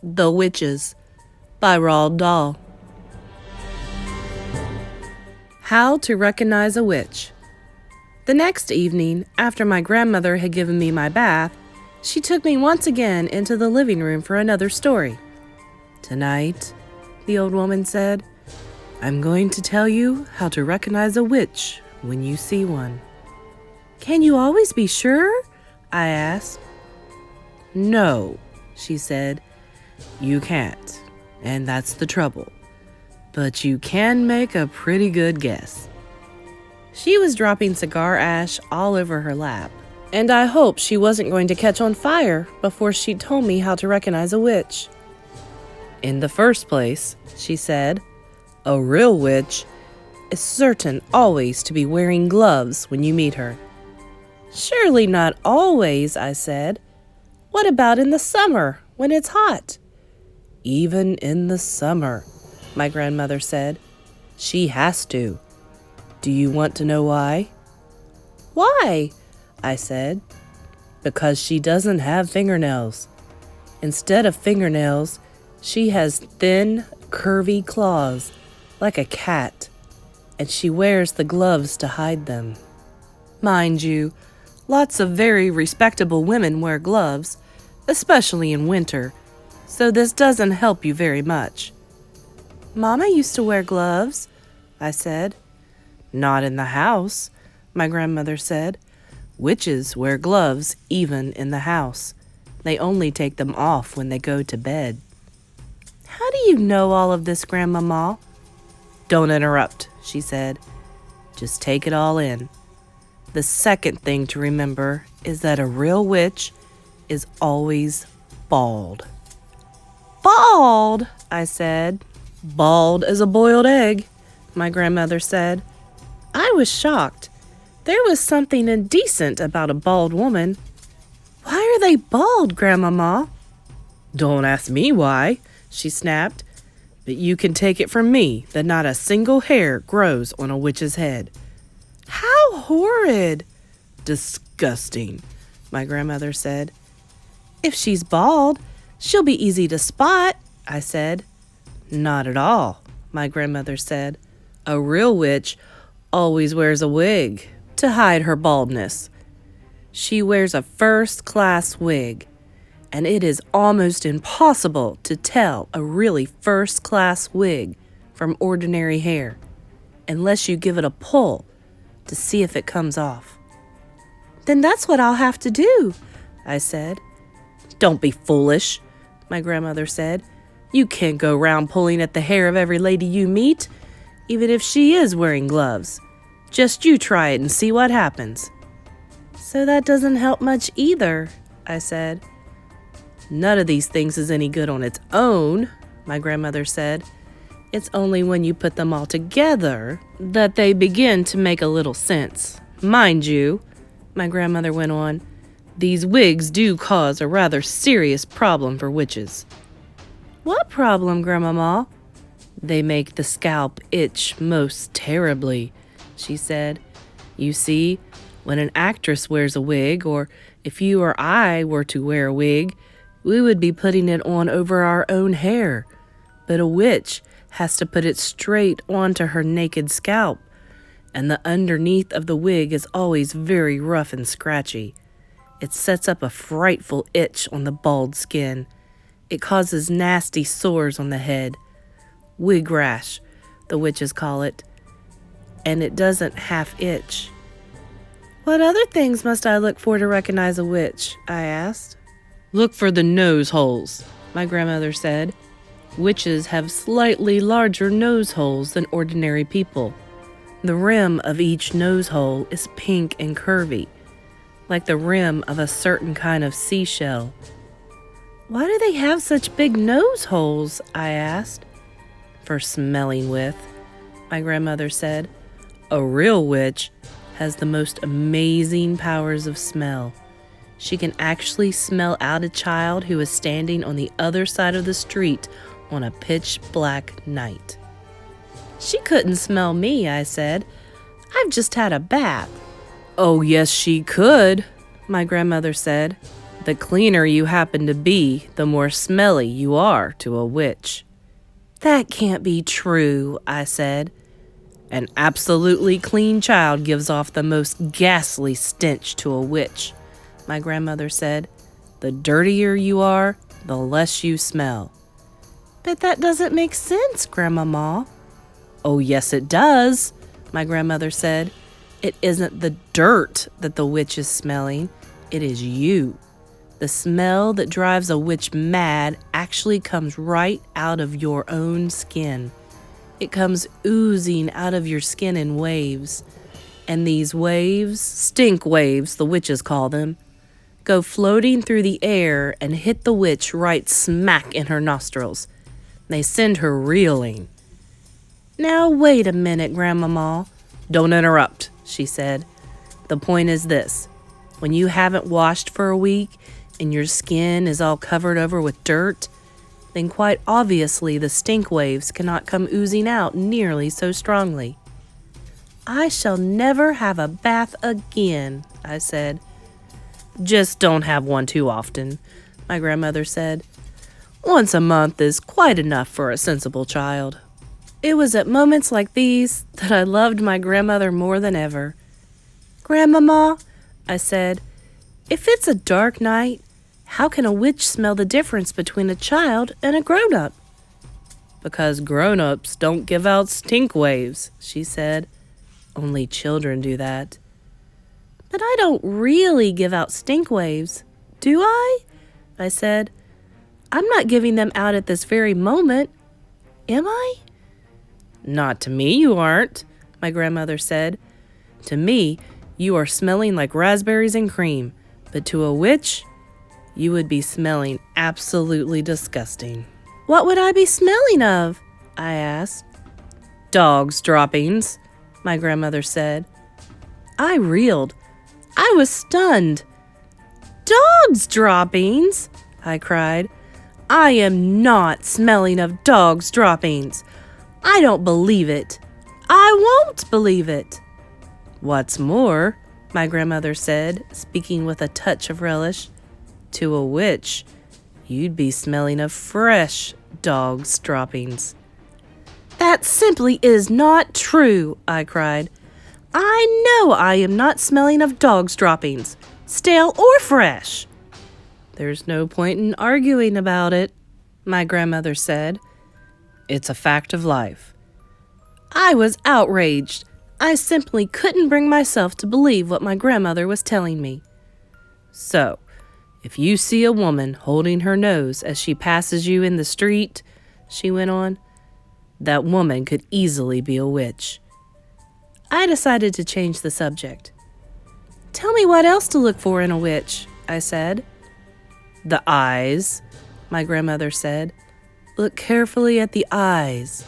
The Witches by Roald Dahl. How to recognize a witch. The next evening, after my grandmother had given me my bath, she took me once again into the living room for another story. "Tonight," the old woman said, "I'm going to tell you how to recognize a witch when you see one." "Can you always be sure?" I asked. "No," she said, "you can't, and that's the trouble. But you can make a pretty good guess." She was dropping cigar ash all over her lap, and I hoped she wasn't going to catch on fire before she told me how to recognize a witch. "In the first place," she said, "a real witch is certain always to be wearing gloves when you meet her." "Surely not always," I said. "What about in the summer, when it's hot?" "Even in the summer," my grandmother said. "She has to. Do you want to know why?" "Why?" I said. "Because she doesn't have fingernails. Instead of fingernails, she has thin, curvy claws, like a cat, and she wears the gloves to hide them." Mind you, lots of very respectable women wear gloves, especially in winter, so this doesn't help you very much. "Mama used to wear gloves," I said. "Not in the house," my grandmother said. "Witches wear gloves even in the house. They only take them off when they go to bed." "How do you know all of this, Grandmama?" "Don't interrupt," she said. "Just take it all in. The second thing to remember is that a real witch is always bald." "Bald?" I said. "Bald as a boiled egg," my grandmother said. I was shocked. There was something indecent about a bald woman. "Why are they bald, Grandmama?" "Don't ask me why," she snapped. "But you can take it from me that not a single hair grows on a witch's head." "How horrid!" "Disgusting," my grandmother said. "If she's bald, she'll be easy to spot," I said. "Not at all," my grandmother said. "A real witch always wears a wig to hide her baldness. She wears a first-class wig, and it is almost impossible to tell a really first-class wig from ordinary hair, unless you give it a pull to see if it comes off." "Then that's what I'll have to do," I said. "Don't be foolish," my grandmother said. "You can't go round pulling at the hair of every lady you meet, even if she is wearing gloves. Just you try it and see what happens." "So that doesn't help much either," I said. "None of these things is any good on its own," my grandmother said. "It's only when you put them all together that they begin to make a little sense. Mind you," my grandmother went on, "these wigs do cause a rather serious problem for witches." "What problem, Grandmama?" "They make the scalp itch most terribly," she said. "You see, when an actress wears a wig, or if you or I were to wear a wig, we would be putting it on over our own hair. But a witch has to put it straight onto her naked scalp, and the underneath of the wig is always very rough and scratchy. It sets up a frightful itch on the bald skin. It causes nasty sores on the head. Wig rash, the witches call it. And it doesn't half itch." "What other things must I look for to recognize a witch?" I asked. "Look for the nose holes," my grandmother said. "Witches have slightly larger nose holes than ordinary people. The rim of each nose hole is pink and curvy, like the rim of a certain kind of seashell." "Why do they have such big nose holes?" I asked. "For smelling with," my grandmother said. "A real witch has the most amazing powers of smell. She can actually smell out a child who is standing on the other side of the street on a pitch-black night." "She couldn't smell me," I said. "I've just had a bath." "Oh, yes, she could," my grandmother said. The cleaner you happen to be, the more smelly you are to a witch." "That can't be true," I said. "An absolutely clean child gives off the most ghastly stench to a witch," my grandmother said. "The dirtier you are, the less you smell." "But that doesn't make sense, Grandmama." "Oh, yes, it does," my grandmother said. "It isn't the dirt that the witch is smelling. It is you. The smell that drives a witch mad actually comes right out of your own skin. It comes oozing out of your skin in waves. And these waves, stink waves, the witches call them, go floating through the air and hit the witch right smack in her nostrils. They send her reeling." "Now, wait a minute, Grandmama." "Don't interrupt," she said. "The point is this. When you haven't washed for a week and your skin is all covered over with dirt, then quite obviously the stink waves cannot come oozing out nearly so strongly." "I shall never have a bath again," I said. "Just don't have one too often," my grandmother said. "Once a month is quite enough for a sensible child." It was at moments like these that I loved my grandmother more than ever. "Grandmama," I said, "if it's a dark night, how can a witch smell the difference between a child and a grown-up?" "Because grown-ups don't give out stink waves," she said. "Only children do that." "But I don't really give out stink waves, do I?" I said. "I'm not giving them out at this very moment, am I?" "Not to me you aren't," my grandmother said. "To me, you are smelling like raspberries and cream, but to a witch, you would be smelling absolutely disgusting." "What would I be smelling of?" I asked. "Dog's droppings," my grandmother said. I reeled. I was stunned. "Dog's droppings?" I cried. "I am not smelling of dog's droppings. I don't believe it. I won't believe it." "What's more," my grandmother said, speaking with a touch of relish, "to a witch, you'd be smelling of fresh dog's droppings." "That simply is not true," I cried. "I know I am not smelling of dog's droppings, stale or fresh." "There's no point in arguing about it," my grandmother said. "It's a fact of life." I was outraged. I simply couldn't bring myself to believe what my grandmother was telling me. "So, if you see a woman holding her nose as she passes you in the street," she went on, "that woman could easily be a witch." I decided to change the subject. "Tell me what else to look for in a witch," I said. "The eyes," my grandmother said. "Look carefully at the eyes,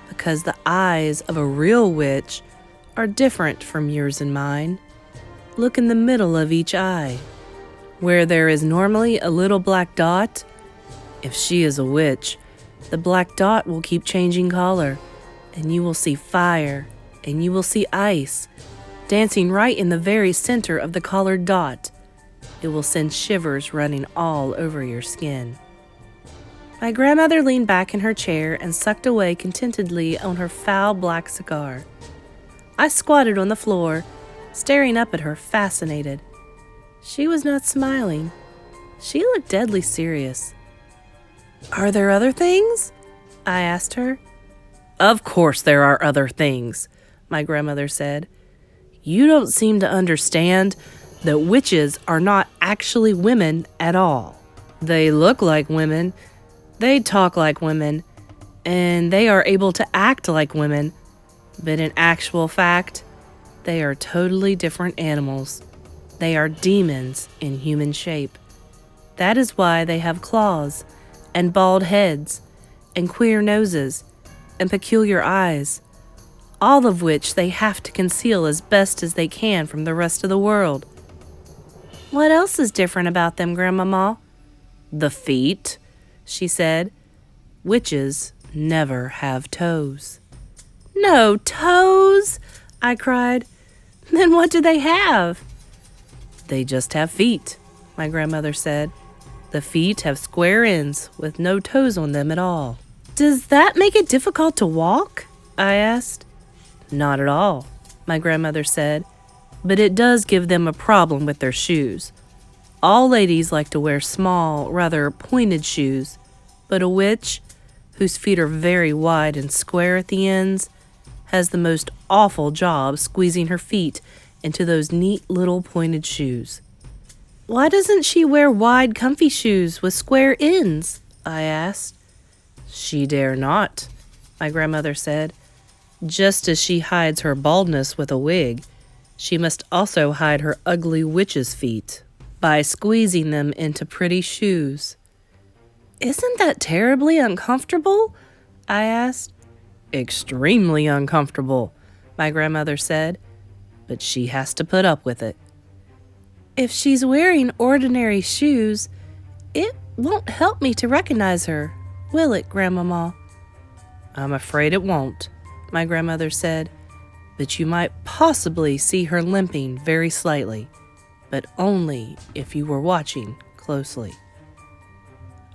because the eyes of a real witch are different from yours and mine. Look in the middle of each eye, where there is normally a little black dot. If she is a witch, the black dot will keep changing color, and you will see fire, and you will see ice, dancing right in the very center of the colored dot. It will send shivers running all over your skin." My grandmother leaned back in her chair and sucked away contentedly on her foul black cigar. I squatted on the floor, staring up at her, fascinated. She was not smiling. She looked deadly serious. "Are there other things?" I asked her. "Of course there are other things," my grandmother said. "You don't seem to understand that witches are not actually women at all. They look like women, they talk like women, and they are able to act like women, but in actual fact, they are totally different animals. They are demons in human shape. That is why they have claws, and bald heads, and queer noses, and peculiar eyes, all of which they have to conceal as best as they can from the rest of the world." "What else is different about them, Grandmama?" "The feet," she said. "Witches never have toes." "No toes?" I cried. "Then what do they have?" "They just have feet. my grandmother said. The feet have square ends with no toes on them at all. Does that make it difficult to walk? I asked. Not at all, my grandmother said, but it does give them a problem with their shoes. All ladies like to wear small, rather pointed shoes, but a witch, whose feet are very wide and square at the ends, has the most awful job squeezing her feet into those neat little pointed shoes. Why doesn't she wear wide, comfy shoes with square ends? I asked. She dare not, my grandmother said. Just as she hides her baldness with a wig, she must also hide her ugly witch's feet by squeezing them into pretty shoes. Isn't that terribly uncomfortable? I asked. Extremely uncomfortable, my grandmother said, but she has to put up with it. If she's wearing ordinary shoes, it won't help me to recognize her, will it, Grandmama? I'm afraid it won't, my grandmother said, but you might possibly see her limping very slightly, but only if you were watching closely.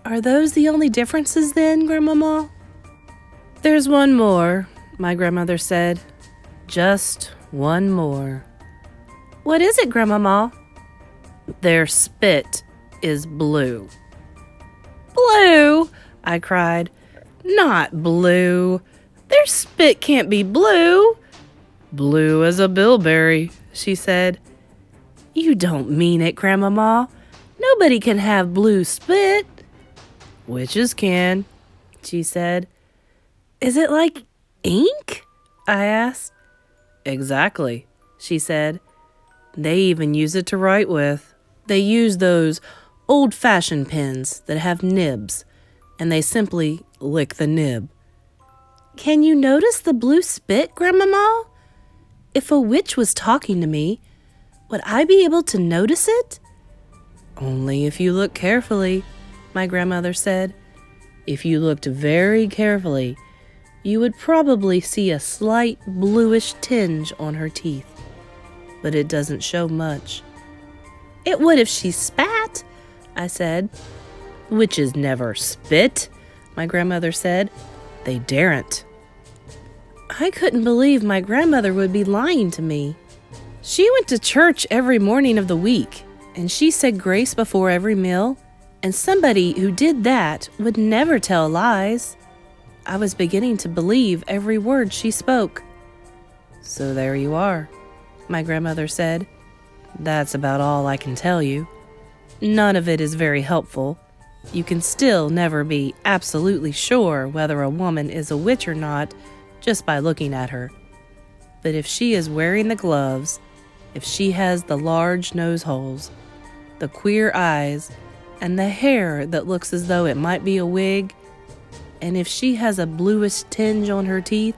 Are those the only differences then, Grandmama? There's one more, my grandmother said. Just one more. What is it, Grandmama? Their spit is blue. Blue? I cried. Not blue. Their spit can't be blue. Blue as a bilberry, she said. You don't mean it, Grandmama. Nobody can have blue spit. Witches can, she said. Is it like ink? I asked. Exactly, she said. They even use it to write with. They use those old-fashioned pens that have nibs, and they simply lick the nib. Can you notice the blue spit, Grandmama? If a witch was talking to me, would I be able to notice it? Only if you look carefully, my grandmother said. If you looked very carefully, you would probably see a slight bluish tinge on her teeth, but it doesn't show much. It would if she spat, I said. Witches never spit, my grandmother said. They daren't. I couldn't believe my grandmother would be lying to me. She went to church every morning of the week, and she said grace before every meal, and somebody who did that would never tell lies. I was beginning to believe every word she spoke. So there you are, my grandmother said. That's about all I can tell you. None of it is very helpful. You can still never be absolutely sure whether a woman is a witch or not just by looking at her. But if she is wearing the gloves, if she has the large nose holes, the queer eyes, and the hair that looks as though it might be a wig, and if she has a bluish tinge on her teeth,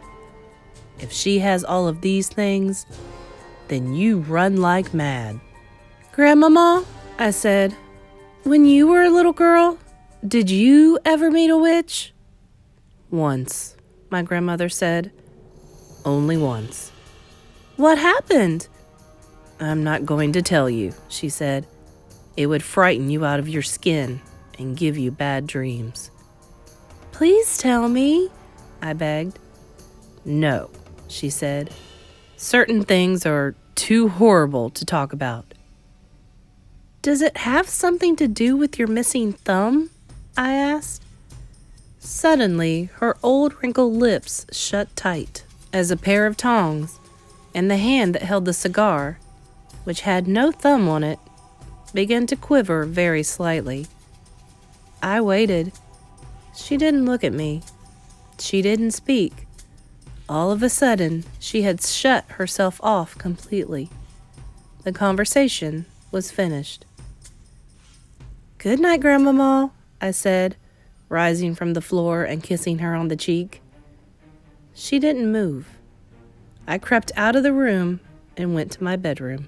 if she has all of these things, then you run like mad. Grandmama, I said, when you were a little girl, did you ever meet a witch? Once, my grandmother said. Only once. What happened? I'm not going to tell you, she said. It would frighten you out of your skin and give you bad dreams. Please tell me, I begged. No, she said. Certain things are too horrible to talk about. Does it have something to do with your missing thumb? I asked. Suddenly, her old wrinkled lips shut tight as a pair of tongs, and the hand that held the cigar, which had no thumb on it, began to quiver very slightly. I waited. She didn't look at me. She didn't speak. All of a sudden, she had shut herself off completely. The conversation was finished. Good night, Grandmama, I said, rising from the floor and kissing her on the cheek. She didn't move. I crept out of the room and went to my bedroom.